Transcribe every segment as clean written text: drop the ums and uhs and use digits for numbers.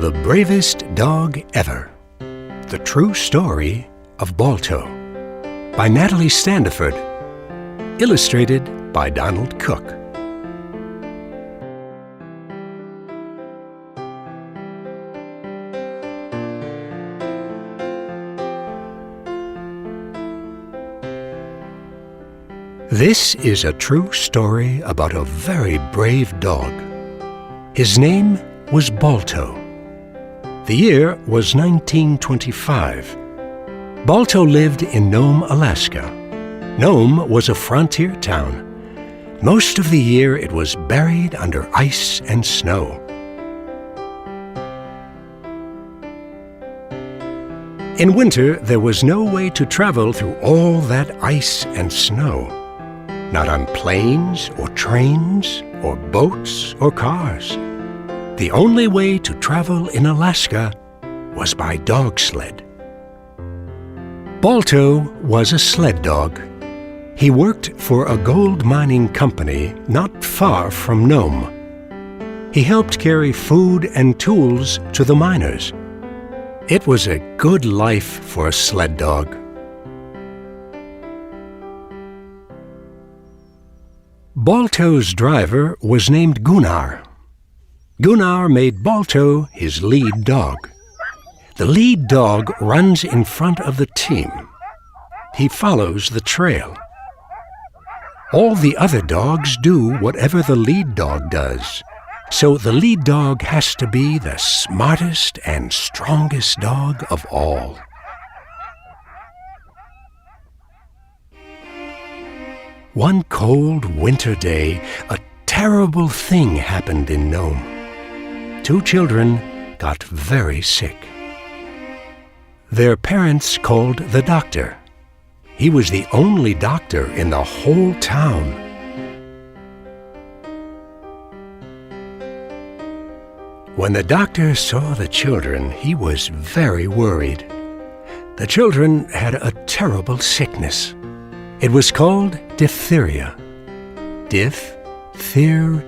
The Bravest Dog Ever. The True Story of Balto. By Natalie Standiford. Illustrated by Donald Cook. This is a true story about a very brave dog. His name was Balto. The year was 1925. Balto lived in Nome, Alaska. Nome was a frontier town. Most of the year it was buried under ice and snow. In winter, there was no way to travel through all that ice and snow. Not on planes or trains or boats or cars. The only way to travel in Alaska was by dog sled. Balto was a sled dog. He worked for a gold mining company not far from Nome. He helped carry food and tools to the miners. It was a good life for a sled dog. Balto's driver was named Gunnar. Gunnar made Balto his lead dog. The lead dog runs in front of the team. He follows the trail. All the other dogs do whatever the lead dog does, so the lead dog has to be the smartest and strongest dog of all. One cold winter day, a terrible thing happened in Nome. 2 children got very sick. Their parents called the doctor. He was the only doctor in the whole town. When the doctor saw the children, he was very worried. The children had a terrible sickness. It was called diphtheria. Diphtheria.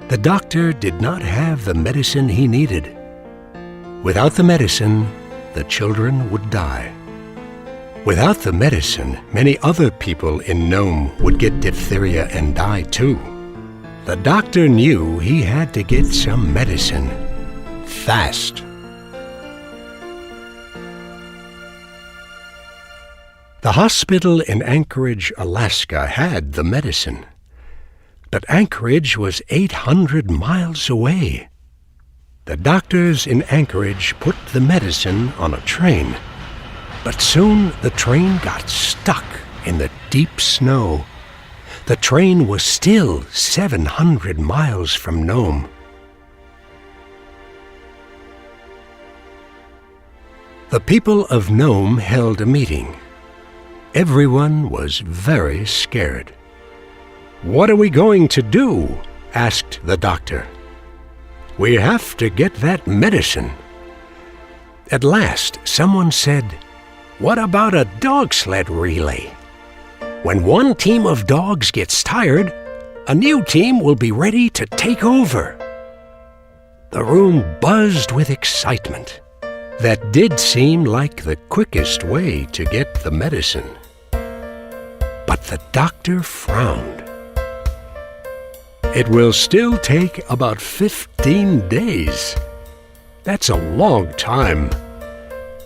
The doctor did not have the medicine he needed. Without the medicine, the children would die. Without the medicine, many other people in Nome would get diphtheria and die too. The doctor knew he had to get some medicine fast. The hospital in Anchorage, Alaska had the medicine. But Anchorage was 800 miles away. The doctors in Anchorage put the medicine on a train. But soon the train got stuck in the deep snow. The train was still 700 miles from Nome. The people of Nome held a meeting. Everyone was very scared. "What are we going to do?" asked the doctor. "We have to get that medicine." At last, someone said, "What about a dog sled relay? When one team of dogs gets tired, a new team will be ready to take over." The room buzzed with excitement. That did seem like the quickest way to get the medicine. But the doctor frowned. "It will still take about 15 days. That's a long time.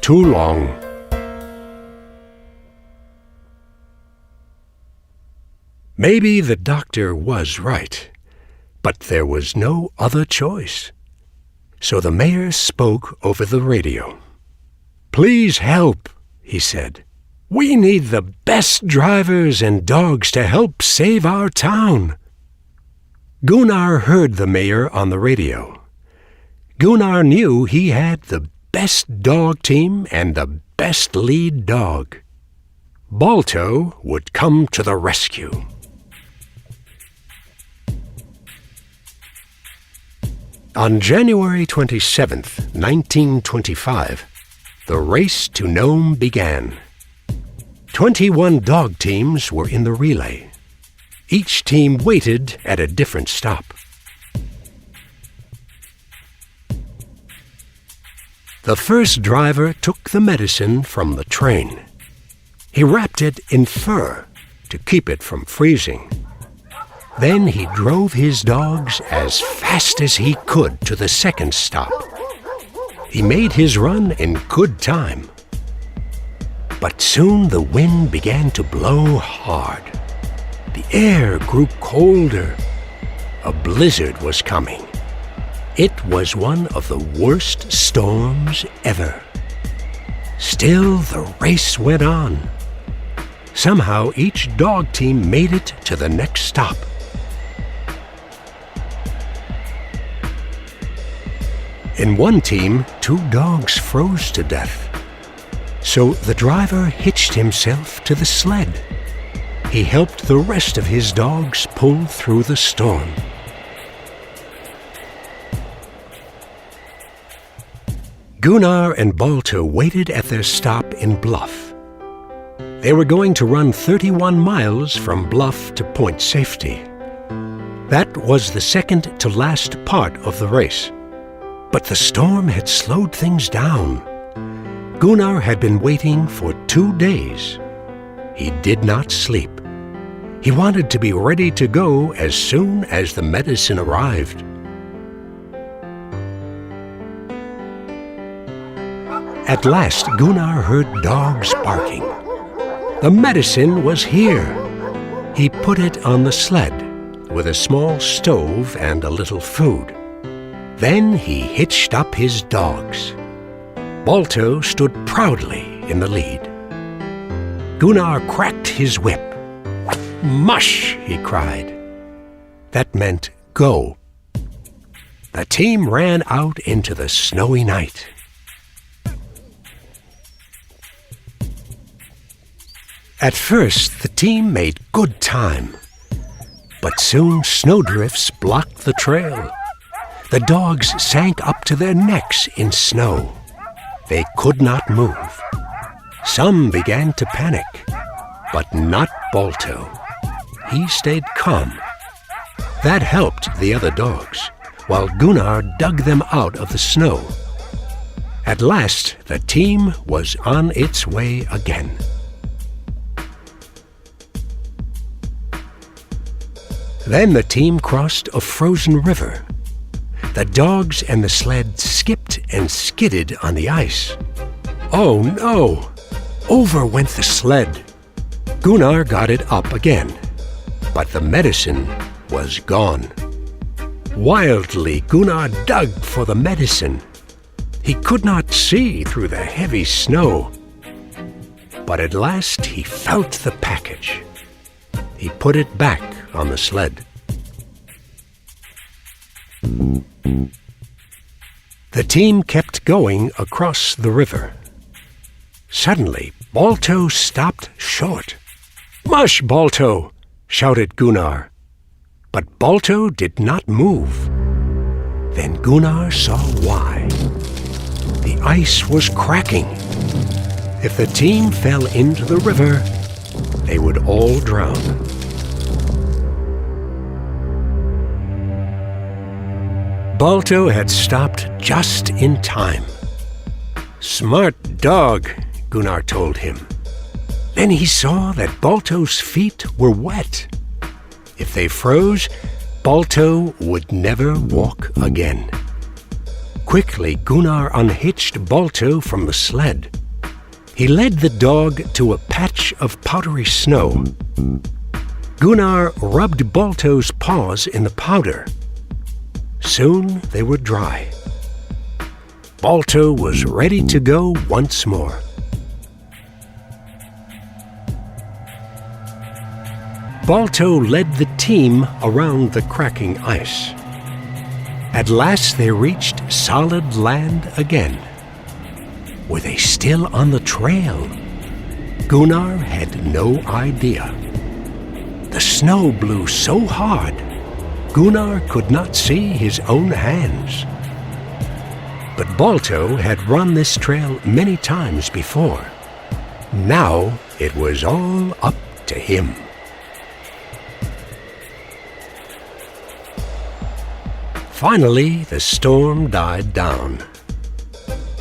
Too long." Maybe the doctor was right, but there was no other choice. So the mayor spoke over the radio. "Please help," he said. "We need the best drivers and dogs to help save our town." Gunnar heard the mayor on the radio. Gunnar knew he had the best dog team and the best lead dog. Balto would come to the rescue. On January 27th, 1925, the race to Nome began. 21 dog teams were in the relay. Each team waited at a different stop. The first driver took the medicine from the train. He wrapped it in fur to keep it from freezing. Then he drove his dogs as fast as he could to the second stop. He made his run in good time. But soon the wind began to blow hard. The air grew colder. A blizzard was coming. It was one of the worst storms ever. Still, the race went on. Somehow, each dog team made it to the next stop. In one team, 2 dogs froze to death. So the driver hitched himself to the sled. He helped the rest of his dogs pull through the storm. Gunnar and Balto waited at their stop in Bluff. They were going to run 31 miles from Bluff to Point Safety. That was the second to last part of the race. But the storm had slowed things down. Gunnar had been waiting for 2 days. He did not sleep. He wanted to be ready to go as soon as the medicine arrived. At last, Gunnar heard dogs barking. The medicine was here. He put it on the sled with a small stove and a little food. Then he hitched up his dogs. Balto stood proudly in the lead. Gunnar cracked his whip. "Mush!" he cried. That meant go. The team ran out into the snowy night. At first, the team made good time. But soon snowdrifts blocked the trail. The dogs sank up to their necks in snow. They could not move. Some began to panic, but not Balto. He stayed calm. That helped the other dogs, while Gunnar dug them out of the snow. At last, the team was on its way again. Then the team crossed a frozen river. The dogs and the sled skipped and skidded on the ice. Oh no! Over went the sled. Gunnar got it up again, but the medicine was gone. Wildly, Gunnar dug for the medicine. He could not see through the heavy snow. But at last he felt the package. He put it back on the sled. The team kept going across the river. Suddenly, Balto stopped short. "Mush, Balto!" shouted Gunnar. But Balto did not move. Then Gunnar saw why. The ice was cracking. If the team fell into the river, they would all drown. Balto had stopped just in time. "Smart dog," Gunnar told him. Then he saw that Balto's feet were wet. If they froze, Balto would never walk again. Quickly, Gunnar unhitched Balto from the sled. He led the dog to a patch of powdery snow. Gunnar rubbed Balto's paws in the powder. Soon they were dry. Balto was ready to go once more. Balto led the team around the cracking ice. At last they reached solid land again. Were they still on the trail? Gunnar had no idea. The snow blew so hard, Gunnar could not see his own hands. But Balto had run this trail many times before. Now it was all up to him. Finally, the storm died down.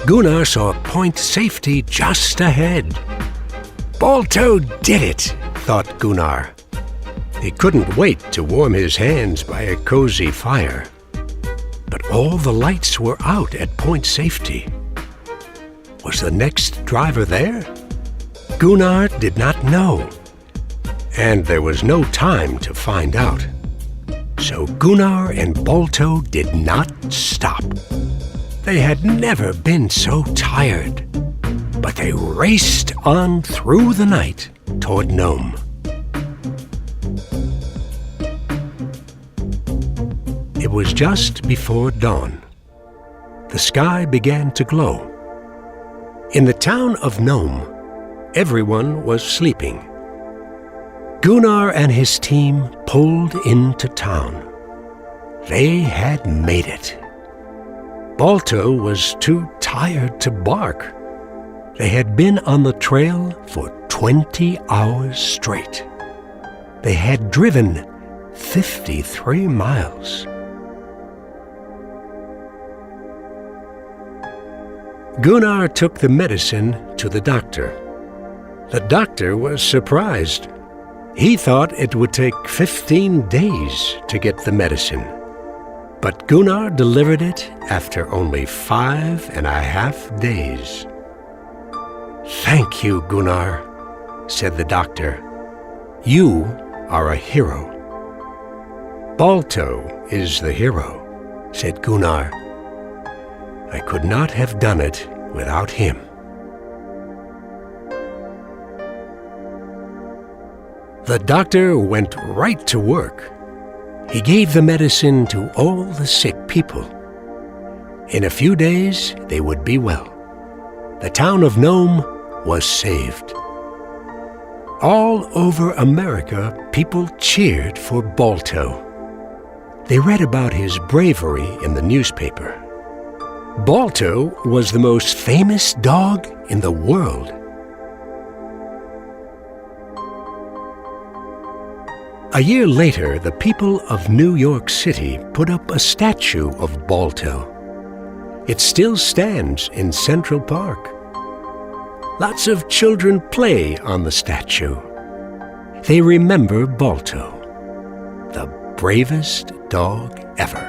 Gunnar saw point safety just ahead. Balto did it, thought Gunnar. He couldn't wait to warm his hands by a cozy fire. But all the lights were out at point safety. Was the next driver there? Gunnar did not know. And there was no time to find out. So Gunnar and Balto did not stop. They had never been so tired. But they raced on through the night toward Nome. It was just before dawn. The sky began to glow. In the town of Nome, everyone was sleeping. Gunnar and his team pulled into town. They had made it. Balto was too tired to bark. They had been on the trail for 20 hours straight. They had driven 53 miles. Gunnar took the medicine to the doctor. The doctor was surprised. He thought it would take 15 days to get the medicine. But Gunnar delivered it after only 5.5 days. "Thank you, Gunnar," said the doctor. "You are a hero." "Balto is the hero," said Gunnar. "I could not have done it without him." The doctor went right to work. He gave the medicine to all the sick people. In a few days, they would be well. The town of Nome was saved. All over America, people cheered for Balto. They read about his bravery in the newspaper. Balto was the most famous dog in the world. A year later, the people of New York City put up a statue of Balto. It still stands in Central Park. Lots of children play on the statue. They remember Balto, the bravest dog ever.